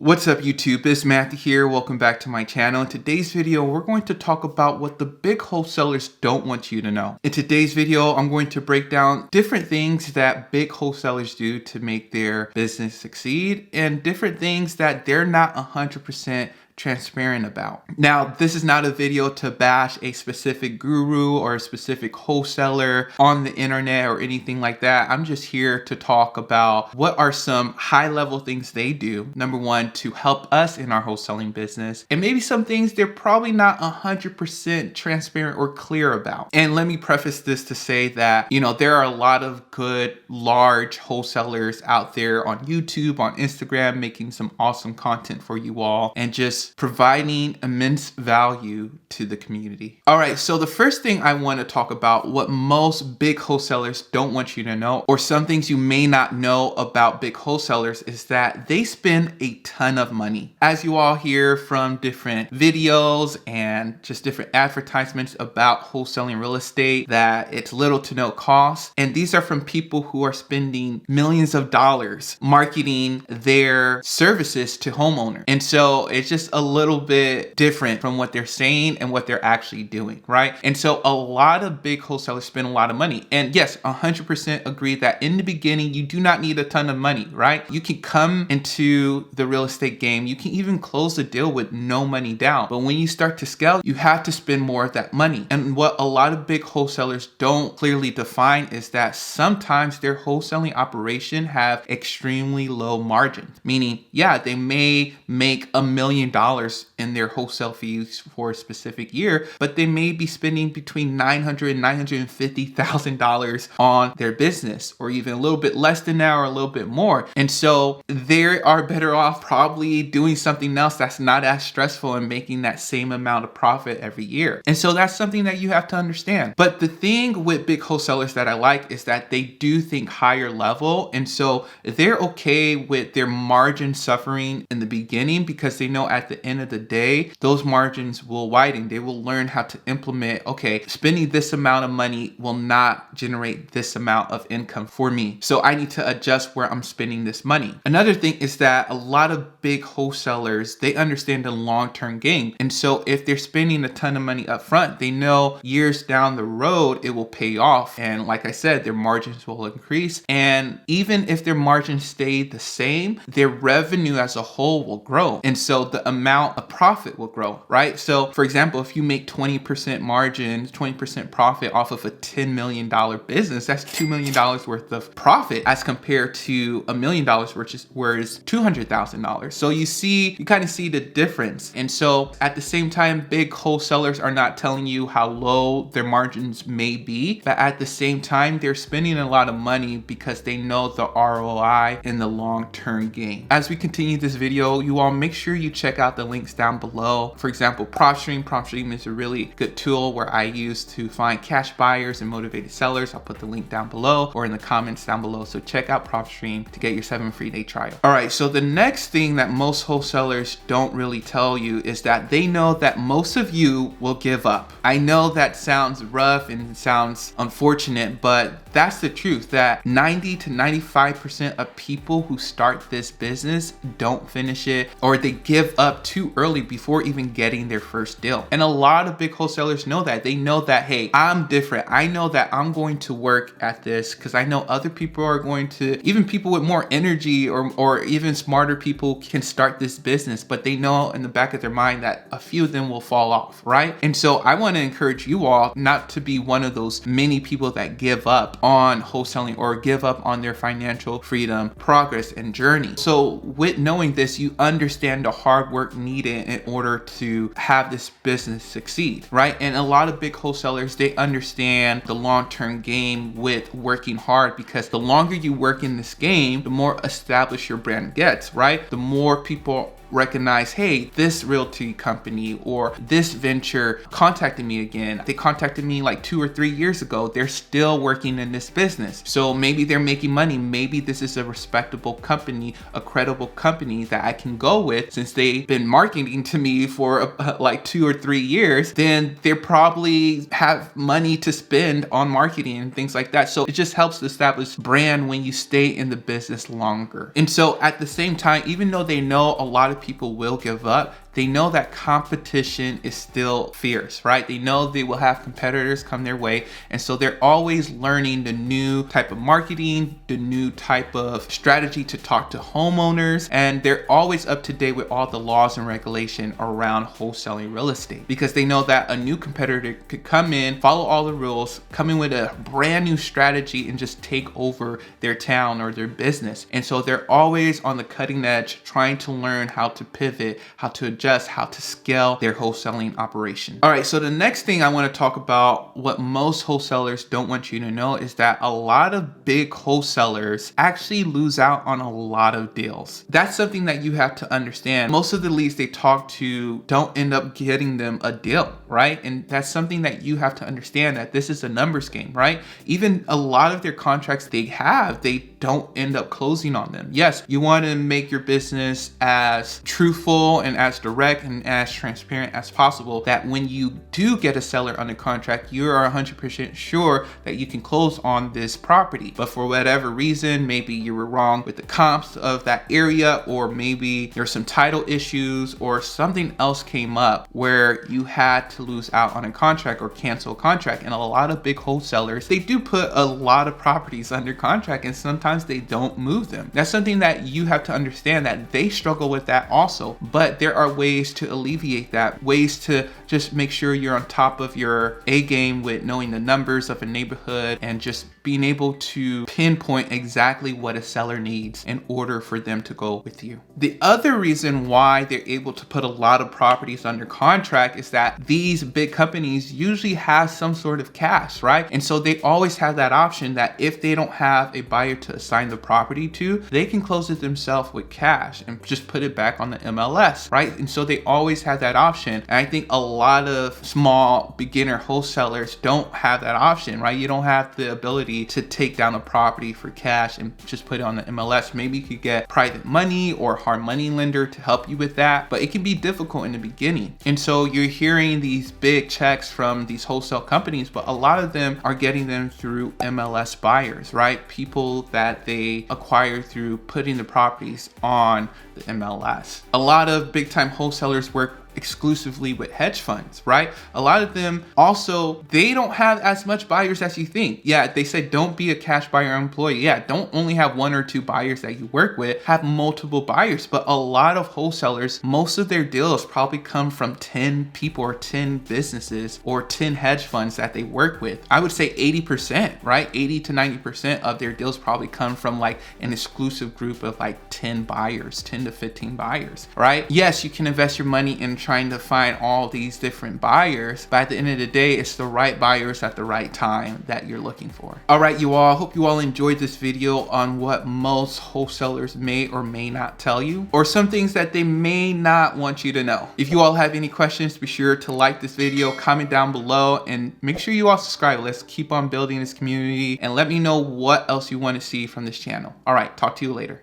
What's up YouTube, it's Matthew here. Welcome back to my channel. In today's video, we're going to talk about what the big wholesalers don't want you to know. In today's video, I'm going to break down different things that big wholesalers do to make their business succeed and different things that they're not 100% transparent about. Now, this is not a video to bash a specific guru or a specific wholesaler on the internet or anything like that. I'm just here to talk about what are some high-level things they do. Number one, to help us in our wholesaling business, and maybe some things they're probably not 100% transparent or clear about. And let me preface this to say that, there are a lot of good, large wholesalers out there on YouTube, on Instagram, making some awesome content for you all and just providing immense value to the community. All right, so the first thing I want to talk about, what most big wholesalers don't want you to know, or some things you may not know about big wholesalers, is that they spend a ton of money. As you all hear from different videos and just different advertisements about wholesaling real estate, that it's little to no cost. And these are from people who are spending millions of dollars marketing their services to homeowners. And so it's just a little bit different from what they're saying and what they're actually doing, right? And so a lot of big wholesalers spend a lot of money. And yes, 100% agree that in the beginning, you do not need a ton of money, right? You can come into the real estate game. You can even close the deal with no money down. But when you start to scale, you have to spend more of that money. And what a lot of big wholesalers don't clearly define is that sometimes their wholesaling operation have extremely low margins, meaning, yeah, they may make $1 million in their wholesale fees for a specific year, but they may be spending between $900,000 and $950,000 on their business, or even a little bit less than that or a little bit more. And so they are better off probably doing something else that's not as stressful and making that same amount of profit every year. And so that's something that you have to understand. But the thing with big wholesalers that I like is that they do think higher level. And so they're okay with their margin suffering in the beginning because they know at the end of the day, those margins will widen. They will learn how to implement, okay, spending this amount of money will not generate this amount of income for me. So I need to adjust where I'm spending this money. Another thing is that a lot of big wholesalers, they understand the long-term game. And so if they're spending a ton of money up front, they know years down the road, it will pay off. And like I said, their margins will increase. And even if their margins stay the same, their revenue as a whole will grow. And so the amount of profit will grow, right? So for example, if you make 20% margins, 20% profit off of a $10 million business, that's $2 million worth of profit as compared to $1 million, which is where it's $200,000. So you kind of see the difference. And so at the same time, big wholesalers are not telling you how low their margins may be, but at the same time, they're spending a lot of money because they know the ROI in the long-term game. As we continue this video, you all make sure you check out the links down below. For example, PropStream. PropStream is a really good tool where I use to find cash buyers and motivated sellers. I'll put the link down below or in the comments down below. So check out PropStream to get your 7 free day trial. All right, so the next thing that most wholesalers don't really tell you is that they know that most of you will give up. I know that sounds rough and sounds unfortunate, but that's the truth, that 90 to 95% of people who start this business don't finish it, or they give up too early before even getting their first deal. And a lot of big wholesalers know that. They know that, hey, I'm different. I know that I'm going to work at this because I know other people are going to, even people with more energy or even smarter people can start this business, but they know in the back of their mind that a few of them will fall off, right? And so I want to encourage you all not to be one of those many people that give up on wholesaling or give up on their financial freedom, progress, and journey. So with knowing this, you understand the hard work needed in order to have this business succeed, right? And a lot of big wholesalers, they understand the long-term game with working hard, because the longer you work in this game, the more established your brand gets, right? The more people recognize, hey, this realty company or this venture contacted me again. They contacted me like 2 or 3 years ago. They're still working in this business. So maybe they're making money. Maybe this is a respectable company, a credible company that I can go with. Since they've been marketing to me for like 2 or 3 years, then they probably have money to spend on marketing and things like that. So it just helps to establish brand when you stay in the business longer. And so at the same time, even though they know a lot of people will give up, they know that competition is still fierce, right? They know they will have competitors come their way. And so they're always learning the new type of marketing, the new type of strategy to talk to homeowners. And they're always up to date with all the laws and regulation around wholesaling real estate, because they know that a new competitor could come in, follow all the rules, come in with a brand new strategy and just take over their town or their business. And so they're always on the cutting edge, trying to learn how to pivot, how to adjust, how to scale their wholesaling operation. All right, so the next thing I want to talk about, what most wholesalers don't want you to know, is that a lot of big wholesalers actually lose out on a lot of deals. That's something that you have to understand. Most of the leads they talk to don't end up getting them a deal, right? And that's something that you have to understand, that this is a numbers game, right? Even a lot of their contracts they have, they don't end up closing on them. Yes, you want to make your business as truthful and as direct and as transparent as possible, that when you do get a seller under contract, you are 100% sure that you can close on this property. But for whatever reason, maybe you were wrong with the comps of that area, or maybe there's some title issues or something else came up where you had to lose out on a contract or cancel a contract. And a lot of big wholesalers, they do put a lot of properties under contract, and sometimes they don't move them. That's something that you have to understand, that they struggle with that also. But there are ways to alleviate that, ways to just make sure you're on top of your A game with knowing the numbers of a neighborhood and just being able to pinpoint exactly what a seller needs in order for them to go with you. The other reason why they're able to put a lot of properties under contract is that these big companies usually have some sort of cash, right? And so they always have that option that if they don't have a buyer to assign the property to, they can close it themselves with cash and just put it back on the MLS, right? And so they always have that option. And I think a lot of small beginner wholesalers don't have that option, right? You don't have the ability to take down a property for cash and just put it on the MLS. Maybe you could get private money or hard money lender to help you with that, but it can be difficult in the beginning. And so you're hearing these big checks from these wholesale companies, but a lot of them are getting them through MLS buyers, right? People that they acquire through putting the properties on the MLS. A lot of big time wholesalers work exclusively with hedge funds, right? A lot of them also, they don't have as much buyers as you think. Yeah, they said don't be a cash buyer employee. Yeah, don't only have 1 or 2 buyers that you work with, have multiple buyers. But a lot of wholesalers, most of their deals probably come from 10 people or 10 businesses or 10 hedge funds that they work with. I would say 80%, right? 80 to 90% of their deals probably come from like an exclusive group of like 10 buyers, 10 to 15 buyers, right? Yes, you can invest your money in trying to find all these different buyers, but at the end of the day, it's the right buyers at the right time that you're looking for. All right, you all, hope you all enjoyed this video on what most wholesalers may or may not tell you, or some things that they may not want you to know. If you all have any questions, be sure to like this video, comment down below, and make sure you all subscribe. Let's keep on building this community, and let me know what else you want to see from this channel. All right, talk to you later.